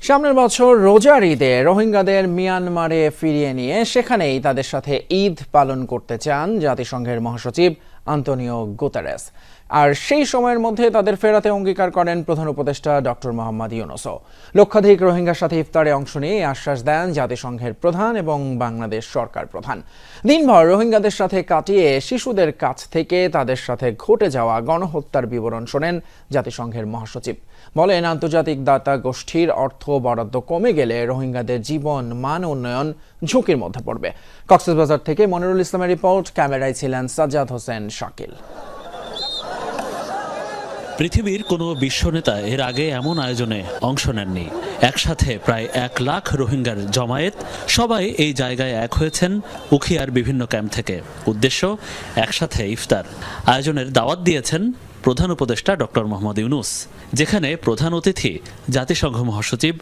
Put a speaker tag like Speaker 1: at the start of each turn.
Speaker 1: সামনের বছর রোজার ঈদে রোহিঙ্গাদের মিয়ানমারে ফিরিয়ে নিয়ে সেখানেই তাদের সাথে ঈদ পালন করতে চান জাতিসংঘের মহাসচিব আন্তোনিও গুতেরেস। আর সেই সময়ের মধ্যে তাদের ফেরাতে অঙ্গীকার করেন প্রধান উপদেষ্টা ডক্টর মোহাম্মদ ইউনূসও। লক্ষাধিক রোহিঙ্গার সাথে ইফতারে অংশ নিয়ে আশ্বাস দেন জাতিসংঘের প্রধান এবং বাংলাদেশ সরকার প্রধান। দিনভর রোহিঙ্গাদের সাথে কাটিয়ে শিশুদের কাছ থেকে তাদের সাথে ঘটে যাওয়া গণহত্যার বিবরণ শোনেন জাতিসংঘের মহাসচিব। বলেন, আন্তর্জাতিক দাতা গোষ্ঠীর অর্থ বরাদ্দ কমে গেলে রোহিঙ্গাদের জীবন মান উন্নয়ন ঝুঁকির মধ্যে পড়বে। কক্সবাজার থেকে মনিরুল ইসলামের রিপোর্ট, ক্যামেরায় ছিলেন সাজ্জাদ হোসেন শাকিল।
Speaker 2: পৃথিবীর কোনো বিশ্বনেতা এর আগে এমন আয়োজনে অংশ নেননি। একসাথে প্রায় 1 লাখ রোহিঙ্গার জমায়েত, সবাই এই জায়গায় এক হয়েছেন উখিয়ার বিভিন্ন ক্যাম্প থেকে। উদ্দেশ্য একসাথে ইফতার। আয়োজনের দাওয়াত দিয়েছেন প্রধান উপদেষ্টা ডক্টর মোহাম্মদ ইউনূস, যেখানে প্রধান অতিথি জাতিসংঘ মহাসচিব